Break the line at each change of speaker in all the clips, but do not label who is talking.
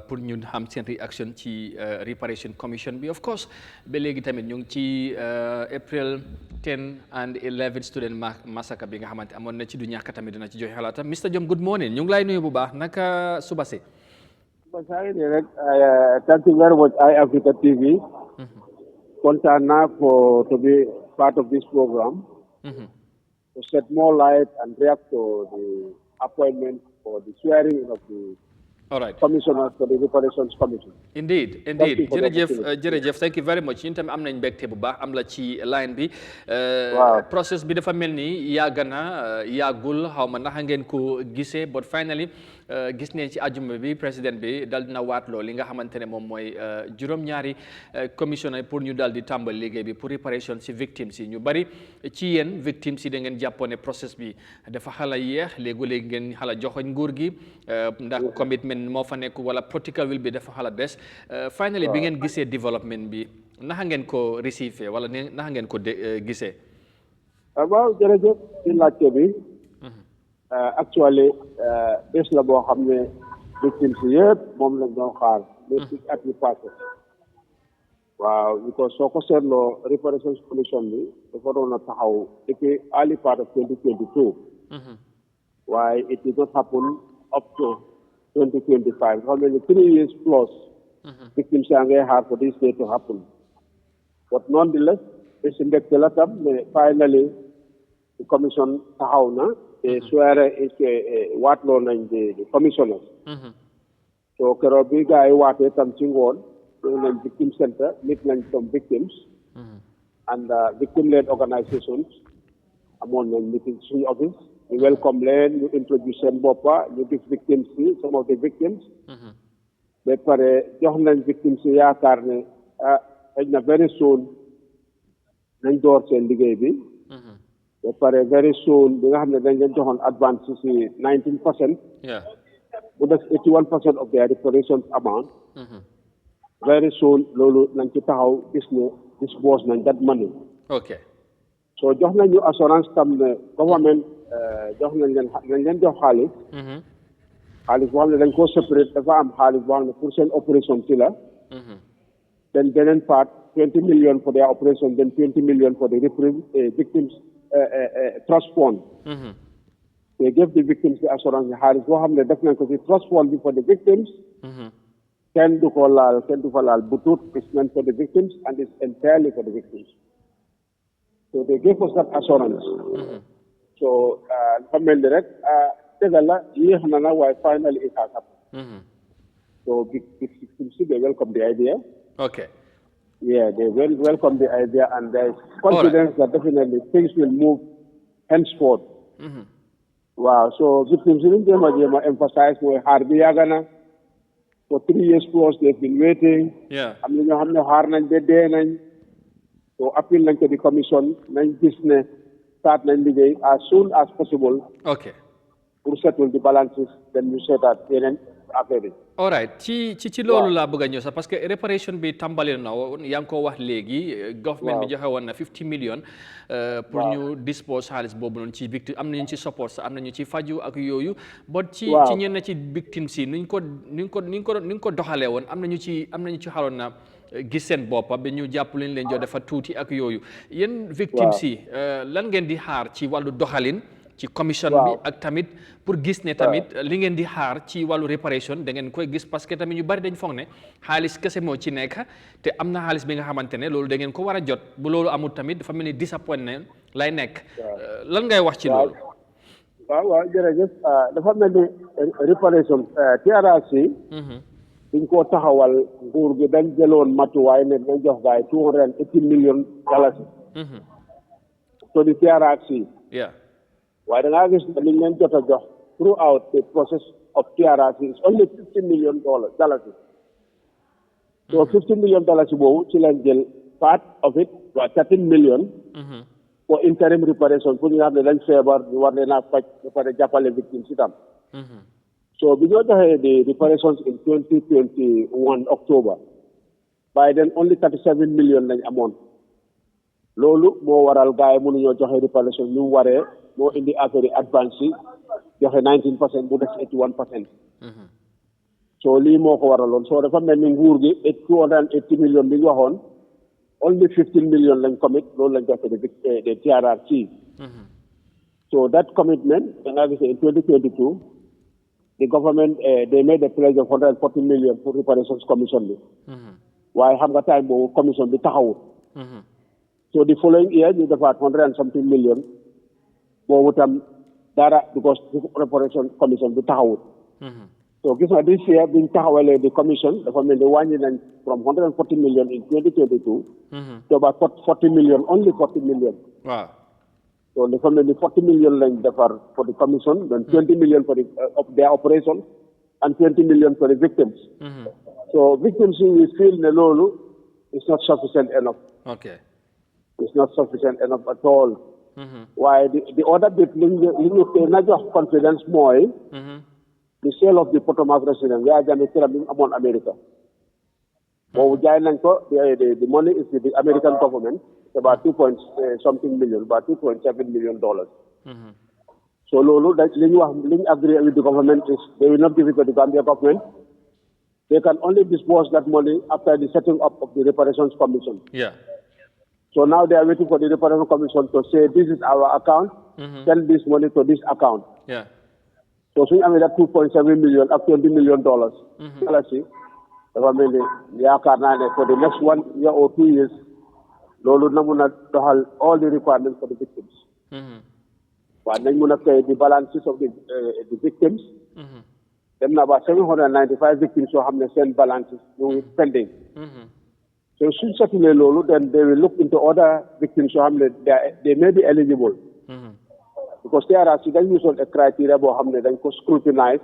pour ñu xam seen réaction ci Reparation Commission bi of course ba léegi tamit ñu ngi ci April 10 and 11 student massacre bi nga xamante amoon na ci du ñàkk tamit dina ci joxe xalaatam Mr Jom good morning ñu ngi lay nuyu bu baax naka suba si.
Thank you very much, Eyeafrica TV. Content now to be part of this program to shed more light and react to the appointment for the swearing of the commissioners for the Reparations Commission.
Indeed. Jërëjëf thank you very much ñun tamit am nañ mbégte bu baax am la ci line bi. Process bi dafa mel ni yàgg na yàggul xaw ma naka ngeen ko gisee but finally gis nañ ci àjjuma bi président bi dal dina waatloo li nga xamante ne moom mooy juróom-ñaari commissionnaire pour ñu dal di tàmbal liggéey bi pour réparation si victimes yi ñu bari ci yéen victimes yi da ngeen jàppoon ne process bi dafa xala yéex léegi ngeen xala joxoñ nguur gi ndax commitment moo fa nekk wala political will bi dafa xala des finally bi ngeen gisee développement bi naka ngeen ko receive wala naka ngeen ko gisee.
Waaw jërëjëf ci laajte bi. Actually bés la boo xam ne victimes yëpp moom lañ doon xaar léegi at yi passé waaw because soo ko seetloo Reparations Commission bi dafa doon a taxaw depuis early part of 2022 waaye it did not happen up to 2025 how many 3 years plus victimes yaa ngay xaar for this day to happen but nonetheless bés mbégte la tam ne finally the commission taxaw na te suere waatloo nañ the commissioners so keroog bi gars yi waatee tam ci ngoon nañ victim center nit nañ some victims and victim led organizations amoon nañ meeting suñu office ñu welcome leen ñu introduce seen boppa ñu gis victims yi some of the victims ba pare jox nañ victims yi yaakaar ne xëy na very soon nañ door seen liggéey bi ba pare very soon bi nga xam ne dañ leen joxoon advance si 19%. bu des 81% of their reparations amount. Very soon loolu nañ ci taxaw gis ne disburse nañ that money. So jox nañu assurance tam ne government jox nañ leen jox xaalis. xaalis boo xam ne dañ koo séparé dafa am xaalis boo xam ne pour seen opération ci la. then beneen part 20 million for their operation then 20 million for the victims. Trust fund. They gave the victims the assurance the xaalis boo xam ne def nañ ko ci trust fund bi for the victims. kenn du ko laal butut is meant for the victims and it's entirely for the victims. So they gave us that assurance. So dafa mel ni rek dëgg la yéex na waaye finally it has happened. So victims they welcome the idea. Yeah, they will welcome the idea and there is confidence that definitely things will move henceforth. Wow, so victims didn't emphasize mooy xaar bi yàgg na for 3 years plus they've been waiting. am na ñoo xam ne xaar nañ ba dee nañ so appeal nañ ko di commission nañ gis ne start nañ liggéey as soon as possible. Pour settle the balances then you set out yeneen affaire yi.
all right ci loolu laa bëgg a ñëw sax parce que réparation bi tàmbali na yaa ngi ko wax léegi government bi joxe woon na 50 million pour ñu dispose xaalis boobu noonu ci victime am nañu ci support sax am nañu ci faju ak yooyu but ci ñenn ci victime si ni ñu ko doxalee woon am nañu ci xaroon na gis seen boppa ba ñu jàpp leen jox dafa tuuti ak yooyu yéen victime si lan ngeen di xaar ci wàllu doxalin ci commission bi ak tamit pour gis ne tamit li ngeen di xaar ci wàllu réparation da ngeen koy gis parce que tamit ñu bari dañ foog ne xaalis kese moo ci nekk te am na xaalis bi nga xamante ne loolu da ngeen ko war a jot bu loolu amul tamit dafa mel ni disappointment lay nekk lan ngay wax ci loolu.
waaw jërëjëf dafa mel ni réparation TRRC dañ koo taxawal nguur gi dañ jëloon matuwaay ne dañ jox gaay $280 million to the TRRC. Why da ngaa gis ne liñ leen jot a jox throughout the process of TRRC is only $50 million. So $50 million boobu ci leen jël part of it waa 13 million for interim reparation pour ñu nga xam ne dañ feebar ñu war leen a faj ba pare jàppale victimes itam. So bi ñoo joxee the reparations in 2021 October by then only 37 million lañ amoon loolu moo waral gars yi mënuñoo joxe reparation ñu waree moo indi affaire yi advance yi joxe 19% bu des 81%. so lii moo ko waraloon so dafa mel ni nguur gi 280 million bi ñu waxoon only 15 million lañ commit loolu lañ joxe de TRRC. So that commitment, in 2022, the government they made a pledge of 140 million for reparations commission. Why have got time for commission the tahaw? So the following year, you have 100 and something million. Because the reparation commission the tahaw. So this year, being tahawale the commission, the government the one from 140 million in 2022 to about 40 million, only 40 million.
Wow.
So the government the 40 million for the commission, then 20 million for of their operation, and 20 million for the victims. So victims we feel the law is not sufficient enough.
Okay.
It's not sufficient enough at all. Why the other bit not just confidence more. The sale of the Potomac residence, Yahya Jammeh among America. The money is with the American government. It's about 2.something million, about $2.7 million. So Lolo, that Ling agree with the government is they will not give it to the Gambia government. They can only disburse that money after the setting up of the reparations commission.
Yeah.
So now they are waiting for the reparations commission to say this is our account, send this money to this account.
Yeah.
So I mean that 2.7 million up $20 million. For the next 1 year or 2 years, Lolo Namuna to have all the requirements for the victims. But then you pay the balances of the victims. Then about 795 victims will have the same balances pending. So certainly Lolo, then they will look into other victims who have they may be eligible. Because they are use on a criteria about how they scrutinize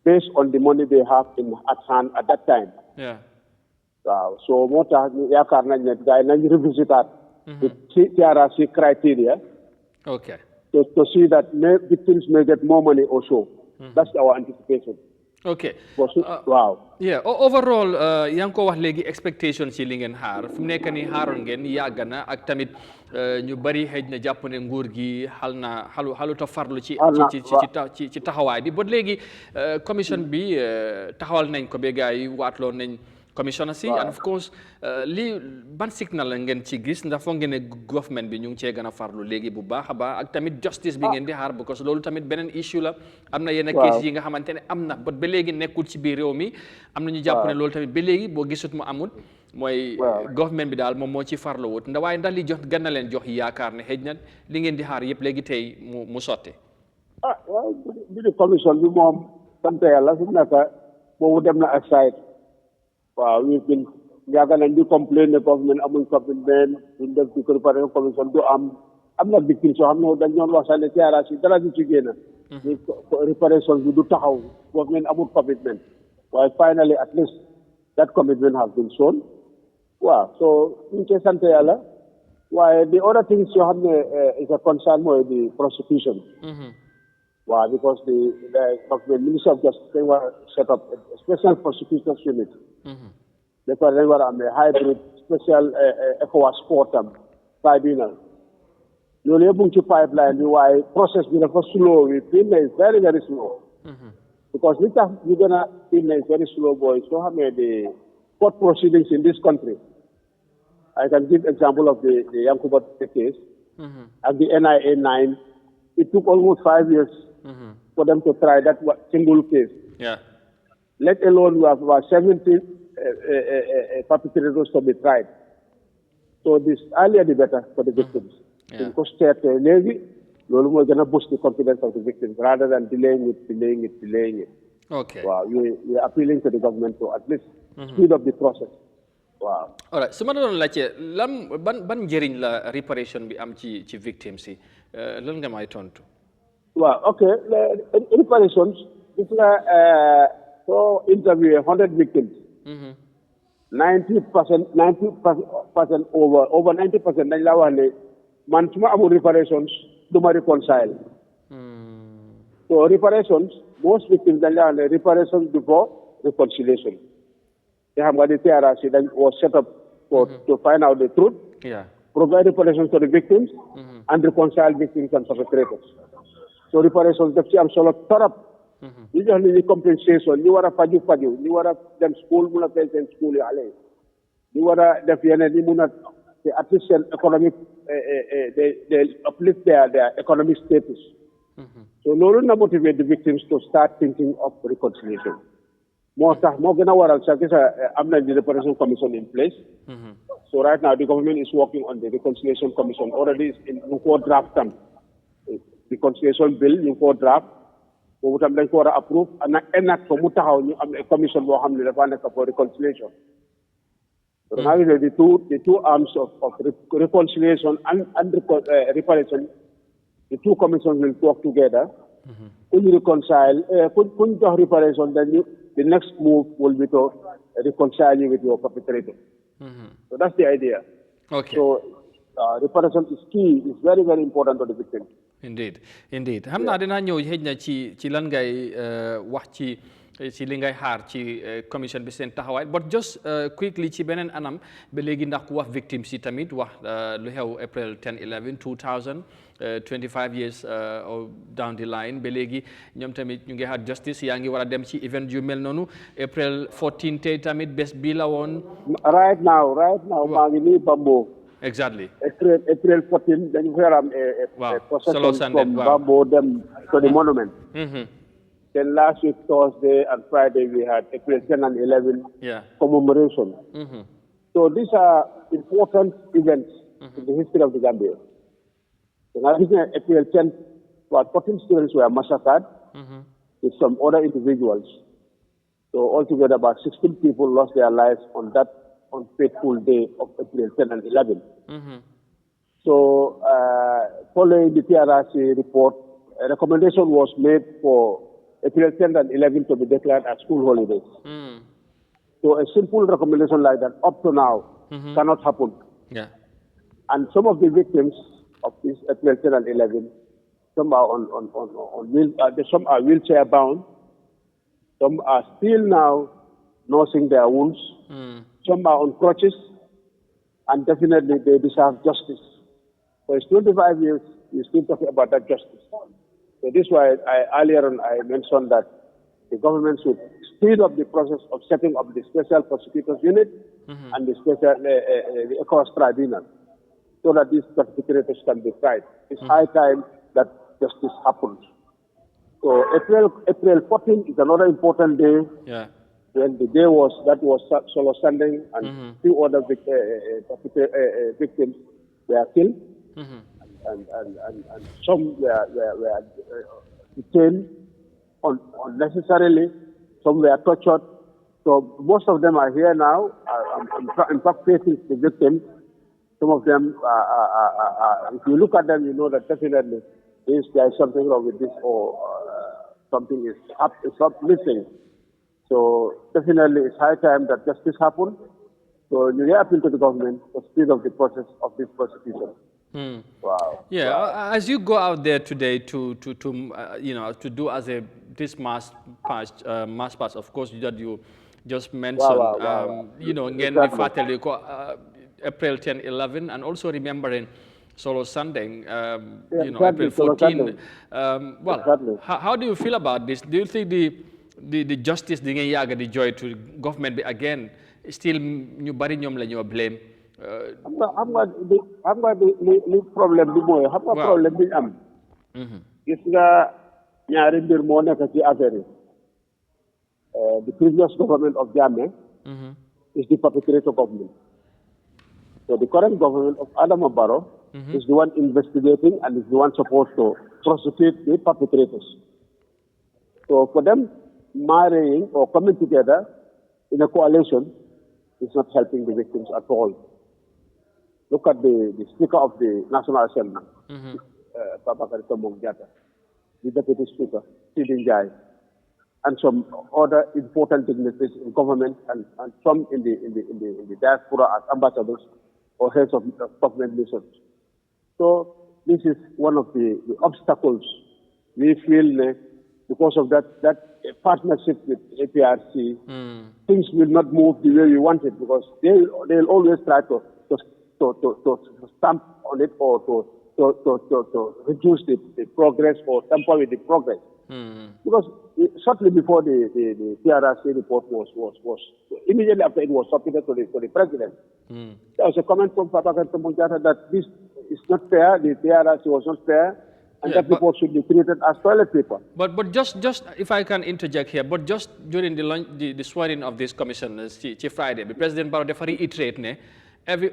based on the money they have at hand at that time.
Yeah.
So what guy revisit that the TRRC criteria.
Okay.
To see that victims may get more money or so. That's our anticipation.
Okay.
Wow.
Yeah. Overall, yang ko wax legi expectation ci li ngeen xaar fu nekk ni xaaroon ngeen yàgg na ak tamit ñu bari xëj na jàpp ne nguur gi xalu ta farlu ci taxawaay bi ba léegi commission bi taxawal nañ ko be gaay waatloon nañ commissioner si and of course lii ban signal la ngeen ci gis ndax foog ngeen ne government bi ñu ngi cee gën a farlu léegi bu baax a baax ak tamit justice bi ngeen di xaar because loolu tamit beneen issue la am na yenn case yi nga xamante ne am na ba léegi nekkul ci biir réew mi am na ñu jàpp ne loolu tamit ba léegi boo gisut mu amul mooy government bi daal moom moo ci farlu wut waaye ndax li jox gën na leen jox yaakaar ne xëj na li ngeen di xaar yëpp léegi tey mu sotti
waaw bi di commission bi moom sant yàlla su nekk boobu dem na ak side waaw we've been yàgg nañ di complain ne government amuñ commitment duñ def di préparation commission du am na victime soo xam ne dañ doon wax sax ne TRRC dara du ci génn réparation bi du taxaw government amul commitment waaye finally at least that commitment has been shown waaw so ñu ngi sant yàlla waaye the other things yoo xam ne is a concern mooy the prosecution waaw because the government minister of justice they were set up a special prosecutors unit dafa dañ war a am hybrid special ECOWAS sportam tribunal loolu yëpp mu ngi ci pipeline bi waaye process bi dafa slow bi fii ne is very very slow because li tax ñu gën a fii ne is very slow boy soo xamee the court proceedings in this country I can give example of the Yankuba case and the NIA 9 it took almost 5 years for them to try that single case let alone we have about 70 perpetrators to be tried. So this earlier the better for the victims. Because lolu mo gonna boost the confidence of the victims rather than delaying it.
Okay.
Wow, we are appealing to the government to at least speed up the process. Wow.
All right. So ma doon laajte ban njëriñ la reparation bi am ci victims yi lan nga may tontu.
Wow. Okay. Reparations it's so interview 100 victims. 90% over 90% dañ la wax ne man su ma amul reparations du ma reconcile. So reparations most victims dañ la wax ne reparations before reconciliation. They have got the TRRC that was set up to find out the truth, provide reparations to the victims, and reconcile victims and perpetrators. So reparations daf ci am solo torop ñu jox ni compensation ñu war a faju ñu war a dem school mun a fay seen school yi xale yi ñu war a def yeneen yi mun a at least seen economic they uplift their economic status. So loolu na motivate the victims to start thinking of reconciliation. Moo gën a waral sax gis am na the Reparation Commission in place. So right now the government is working on the Reconciliation Commission. Already ñu ko draft tam the reconciliation bill ñu ko draft boobu tam dañ ko war a approve enact ko mu taxaw ñu am commission boo xam ne dafa nekk for reconciliation. So now the two arms of reconciliation and reparation, the two commissions will work together. When you reconcile, when you reparation, then the next move will be to reconcile you with your perpetrator. So that's the idea.
Okay.
So reparation is key. It's very, very important to the victim.
Indeed. Xam naa dinaa ñëw xëj na ci lan ngay wax ci li ngay xaar ci commission bi seen taxawaay but just quickly ci beneen anam ba léegi ndax ku wax victims yi tamit wax lu xew April 10/11 2000 25 years down the line ba léegi ñoom tamit ñu ngi xaar justice yaa ngi war a dem ci event yu mel noonu April 14 tey tamit bés bi la woon.
Right now maa ngi nii Bambo.
Exactly.
April 14 dañu fa am a procession from Bambo dem to the monument. Then last week, Thursday and Friday, we had April 10 and 11 commemoration. So these are important events in the history of the Gambia. So now, April 10, about 14 students were massacred with some other individuals. So altogether, about 16 people lost their lives on that unfaithful day of April 10 and 11. So following the PRRC report, a recommendation was made for April 10 and 11 to be declared as school holidays. So a simple recommendation like that up to now cannot happen. And some of the victims of this April 10 and 11, some are some are wheelchair bound, some are still now nursing their wounds, some are on crutches, and definitely they deserve justice. So it's 25 years, we're still talking about that justice. So this is why earlier on I mentioned that the government should speed up the process of setting up the Special Prosecutors Unit and the the ECOWAS Tribunal so that these perpetrators can be tried. It's high time that justice happens. So April 14 is another important day. When the day was Solo Sunday and few other victims were killed. And some were detained unnecessarily, some were tortured. So most of them are here now. In fact, facing the victims. Some of them, if you look at them, you know that definitely there is something wrong with this or something is missing. So definitely it's high time that justice happen. So you appeal to the government to speed up the process of this prosecution. Wow.
Yeah. Wow. As you go out there today to do as this mass pass, of course, that you just mentioned, again, April 10, 11, and also remembering Solo Sunday, April 14. How do you feel about this? Do you think the justice, the joy to government again, still ñu bari ñoom la ñoo blame?
xam nga li problème bi mooy xam nga problème bi ñu am gis nga ñaari mbir moo nekk ci affaire yi the previous government of Jammeh is the perpetrator government. So the current government of Adama Barrow is the one investigating and is the one supposed to prosecute the perpetrators. So for them marrying or coming together in a coalition is not helping the victims at all. Look at the Speaker of the National Assembly, the Deputy Speaker, Sidin Jai, and some other important dignitaries in government and some in the diaspora as ambassadors or heads of government missions. So this is one of the obstacles we feel because of that partnership with APRC. Things will not move the way we want it because they'll always try to stamp on it or to reduce the progress or tamper with the progress. Because shortly before the TRRC report was immediately after it was submitted to the president, there was a comment from Papa Kantambunjata that this is not fair, the TRRC was not fair, and that report should be treated as toilet paper.
But just if I can interject here, but just during the swearing of this commissioners, Chief Friday, the President Barrow reiterate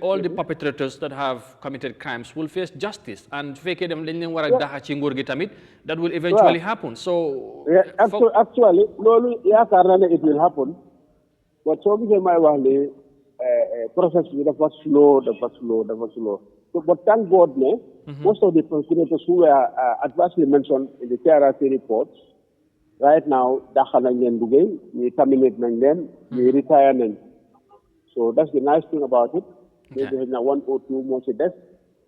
all the perpetrators that have committed crimes will face justice, and that will eventually happen. So
actually, it will happen. But so my process was slow. So, but thank God, most of the prosecutor who were adversely mentioned in the TRRC reports, right now, we terminate them, we retire them. So that's the nice thing about it. Maybe in 1 or 2 months, that's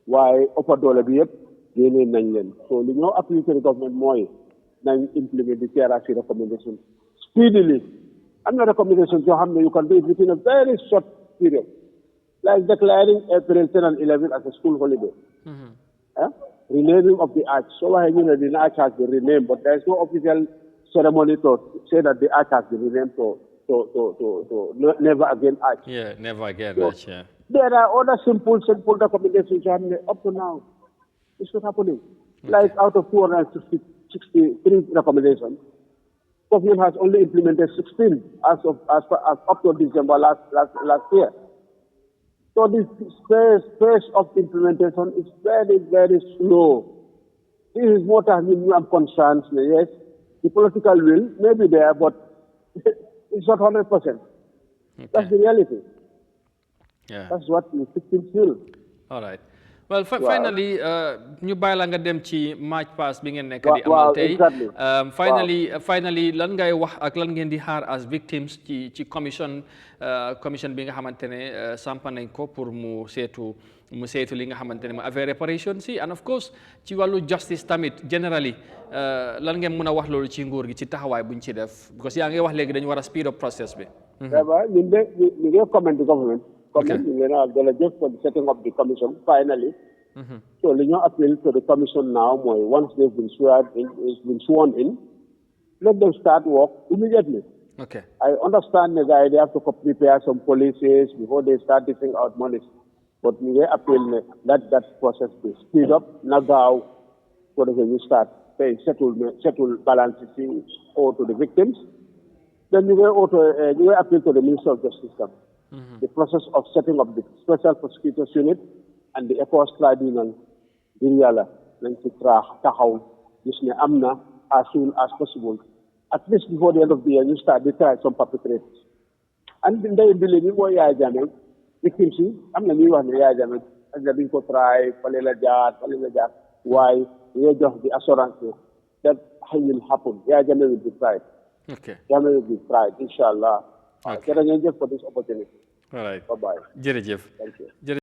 why upper dollar be up, gaining them. So, you know, appeal to the government more, then implement the TRRC recommendation speedily. I'm not recommendation to you can do it within a very short period. Like declaring April 10 and 11 as a school holiday. Renaming of the arch. So I mean the arch has been renamed, but there is no official ceremony to say that the arch has been renamed to never again arch.
Yeah, never again arch, yeah.
There are other simple recommendations up to now. It's not happening. Like out of 263 recommendations, government has only implemented 16 as up to December last year. So this pace of implementation is very, very slow. This is what I'm concerned. Yes, the political will may be there, but it's not 100%. That's the reality.
Yeah.
That's what the victims feel.
All right. Well, finally, ñu bàyyi la nga dem ci match pass bi ngeen nekk di amal tey. Finally, lan ngay wax ak lan ngeen di xaar as victims ci commission bi nga xamante ne sampa nañ ko pour mu seetu li nga xamante ne affaire réparation si, and of course ci wàllu justice tamit generally lan ngeen mën a wax loolu ci nguur gi ci taxawaay buñ ci def, because yaa ngi wax léegi dañu war a speed up process bi.
ñu ngi comment the government. For the setting up the commission, finally. So, we appeal to the commission now, once they've been sworn in, let them start work immediately.
Okay.
I understand that they have to prepare some policies before they start dishing out money. But we appeal let that process be speed up, now so that you start paying settle balances or to the victims. Then you will appeal to the Minister of Justice. The process of setting up the Special Prosecutors Unit and the ECOWAS Tribunal, as soon as possible. At least before the end of the year, you start to try some perpetrators. And then they believe in what Yahya Jammeh, victims, I'm the new one, Yahya Jammeh, and they've been tried, why we just the assurance that will happen. Yahya Jammeh will be tried.
Okay.
Jammeh will be tried, inshallah. Okay. For this opportunity.
All right.
Bye-bye.
Jerejef.
Thank you.